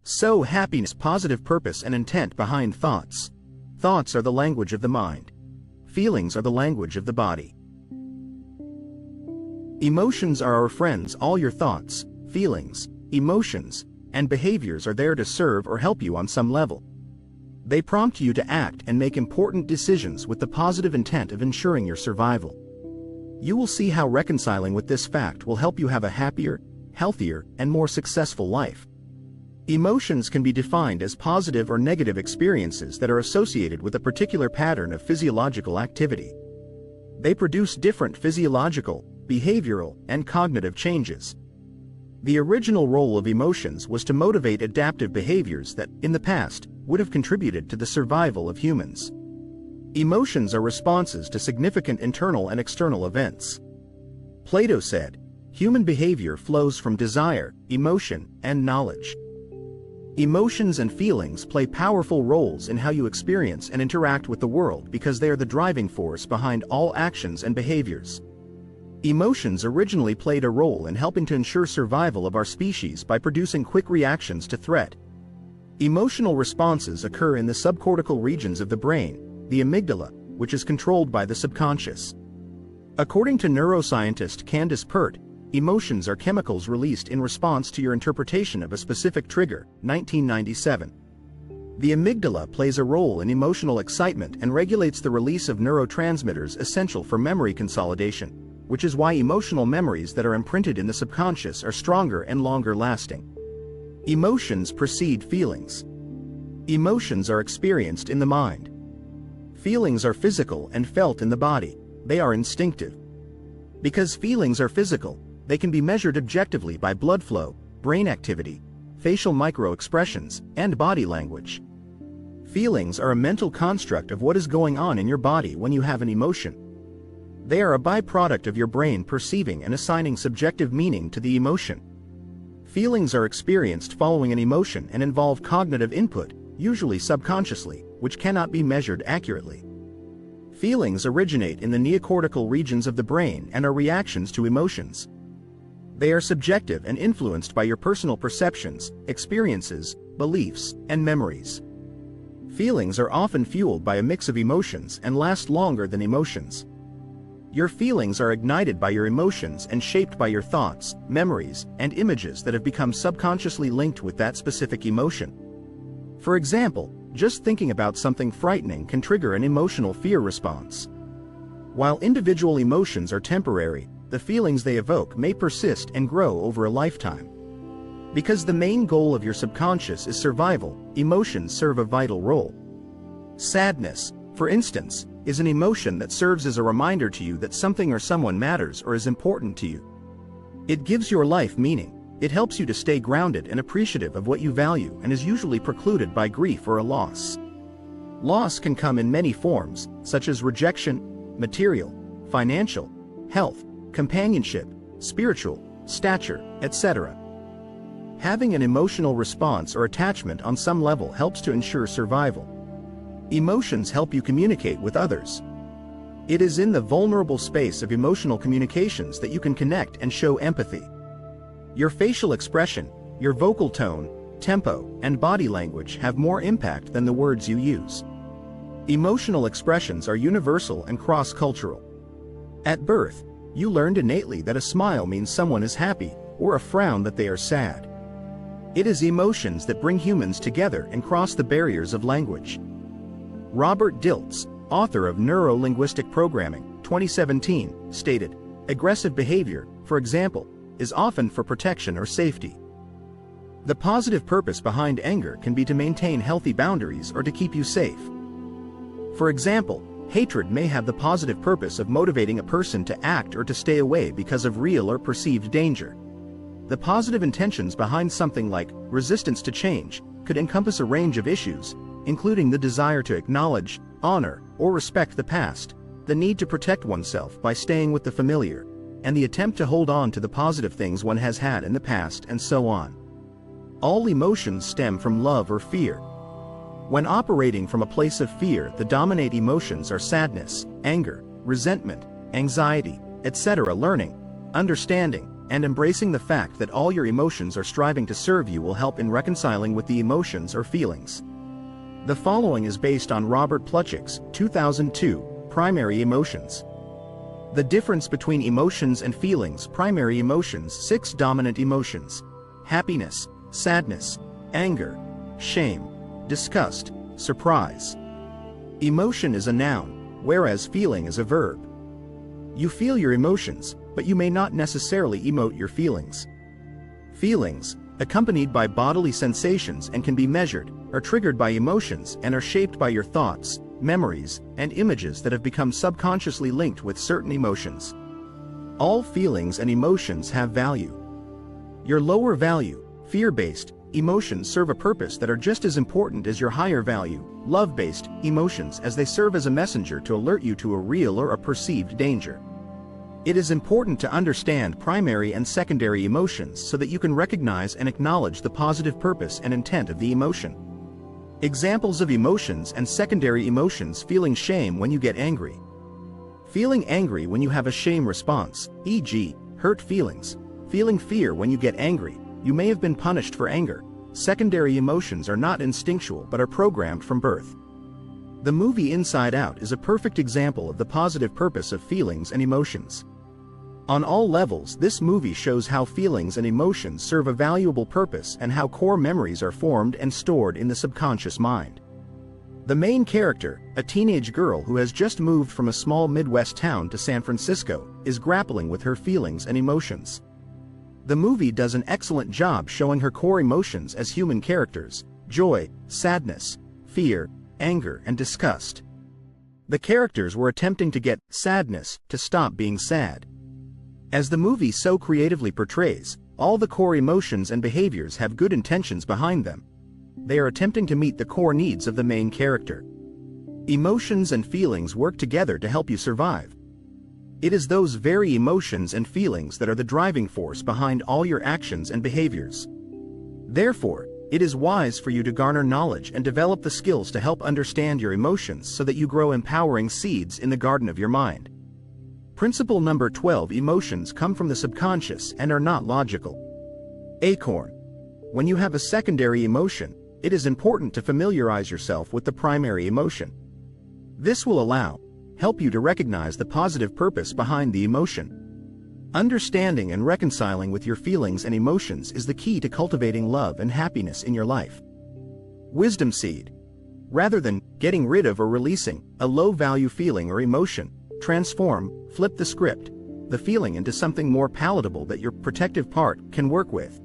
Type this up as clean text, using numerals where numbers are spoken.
So happiness, positive purpose and intent behind thoughts. Thoughts are the language of the mind. Feelings are the language of the body. Emotions are our friends. All your thoughts, feelings, emotions, and behaviors are there to serve or help you on some level. They prompt you to act and make important decisions with the positive intent of ensuring your survival. You will see how reconciling with this fact will help you have a happier, healthier, and more successful life. Emotions can be defined as positive or negative experiences that are associated with a particular pattern of physiological activity. They produce different physiological, behavioral, and cognitive changes. The original role of emotions was to motivate adaptive behaviors that, in the past, would have contributed to the survival of humans. Emotions are responses to significant internal and external events. Plato said, "Human behavior flows from desire, emotion, and knowledge." Emotions and feelings play powerful roles in how you experience and interact with the world because they are the driving force behind all actions and behaviors. Emotions originally played a role in helping to ensure survival of our species by producing quick reactions to threat. Emotional responses occur in the subcortical regions of the brain, the amygdala, which is controlled by the subconscious. According to neuroscientist Candace Pert, emotions are chemicals released in response to your interpretation of a specific trigger, 1997. The amygdala plays a role in emotional excitement and regulates the release of neurotransmitters essential for memory consolidation, which is why emotional memories that are imprinted in the subconscious are stronger and longer lasting. Emotions precede feelings. Emotions are experienced in the mind. Feelings are physical and felt in the body. They are instinctive. Because feelings are physical, they can be measured objectively by blood flow, brain activity, facial micro-expressions, and body language. Feelings are a mental construct of what is going on in your body when you have an emotion. They are a byproduct of your brain perceiving and assigning subjective meaning to the emotion. Feelings are experienced following an emotion and involve cognitive input, usually subconsciously, which cannot be measured accurately. Feelings originate in the neocortical regions of the brain and are reactions to emotions. They are subjective and influenced by your personal perceptions, experiences, beliefs, and memories. Feelings are often fueled by a mix of emotions and last longer than emotions. Your feelings are ignited by your emotions and shaped by your thoughts, memories, and images that have become subconsciously linked with that specific emotion. For example, just thinking about something frightening can trigger an emotional fear response. While individual emotions are temporary, the feelings they evoke may persist and grow over a lifetime. Because the main goal of your subconscious is survival, emotions serve a vital role. Sadness, for instance, is an emotion that serves as a reminder to you that something or someone matters or is important to you. It gives your life meaning. It helps you to stay grounded and appreciative of what you value and is usually precluded by grief or a loss. Loss can come in many forms, such as rejection, material, financial, health, companionship, spiritual, stature, etc. Having an emotional response or attachment on some level helps to ensure survival. Emotions help you communicate with others. It is in the vulnerable space of emotional communications that you can connect and show empathy. Your facial expression, your vocal tone, tempo, and body language have more impact than the words you use. Emotional expressions are universal and cross-cultural. At birth, you learned innately that a smile means someone is happy, or a frown that they are sad. It is emotions that bring humans together and cross the barriers of language. Robert Dilts, author of Neuro-Linguistic Programming, 2017, stated, "Aggressive behavior, for example, is often for protection or safety." The positive purpose behind anger can be to maintain healthy boundaries or to keep you safe. For example, hatred may have the positive purpose of motivating a person to act or to stay away because of real or perceived danger. The positive intentions behind something like resistance to change could encompass a range of issues, including the desire to acknowledge, honor, or respect the past, the need to protect oneself by staying with the familiar, and the attempt to hold on to the positive things one has had in the past, and so on. All emotions stem from love or fear. When operating from a place of fear, the dominant emotions are sadness, anger, resentment, anxiety, etc. Learning, understanding, and embracing the fact that all your emotions are striving to serve you will help in reconciling with the emotions or feelings. The following is based on Robert Plutchik's 2002 Primary Emotions. The difference between emotions and feelings. Primary emotions. 6 dominant emotions: happiness, sadness, anger, shame, disgust, surprise. Emotion is a noun, whereas feeling is a verb. You feel your emotions, but you may not necessarily emote your feelings. Feelings, accompanied by bodily sensations and can be measured, are triggered by emotions and are shaped by your thoughts, memories, and images that have become subconsciously linked with certain emotions. All feelings and emotions have value. Your lower value, fear-based, emotions serve a purpose that are just as important as your higher value, love-based, emotions, as they serve as a messenger to alert you to a real or a perceived danger. It is important to understand primary and secondary emotions so that you can recognize and acknowledge the positive purpose and intent of the emotion. Examples of emotions and secondary emotions: feeling shame when you get angry. Feeling angry when you have a shame response, e.g., hurt feelings. Feeling fear when you get angry. You may have been punished for anger. Secondary emotions are not instinctual but are programmed from birth. The movie Inside Out is a perfect example of the positive purpose of feelings and emotions. On all levels, this movie shows how feelings and emotions serve a valuable purpose and how core memories are formed and stored in the subconscious mind. The main character, a teenage girl who has just moved from a small Midwest town to San Francisco, is grappling with her feelings and emotions. The movie does an excellent job showing her core emotions as human characters: joy, sadness, fear, anger, and disgust. The characters were attempting to get sadness to stop being sad. As the movie so creatively portrays, all the core emotions and behaviors have good intentions behind them. They are attempting to meet the core needs of the main character. Emotions and feelings work together to help you survive. It is those very emotions and feelings that are the driving force behind all your actions and behaviors. Therefore, it is wise for you to garner knowledge and develop the skills to help understand your emotions so that you grow empowering seeds in the garden of your mind. Principle number 12: emotions come from the subconscious and are not logical. Acorn. When you have a secondary emotion, it is important to familiarize yourself with the primary emotion. This will help you to recognize the positive purpose behind the emotion. Understanding and reconciling with your feelings and emotions is the key to cultivating love and happiness in your life. Wisdom seed. Rather than getting rid of or releasing a low-value feeling or emotion, flip the script, the feeling into something more palatable that your protective part can work with.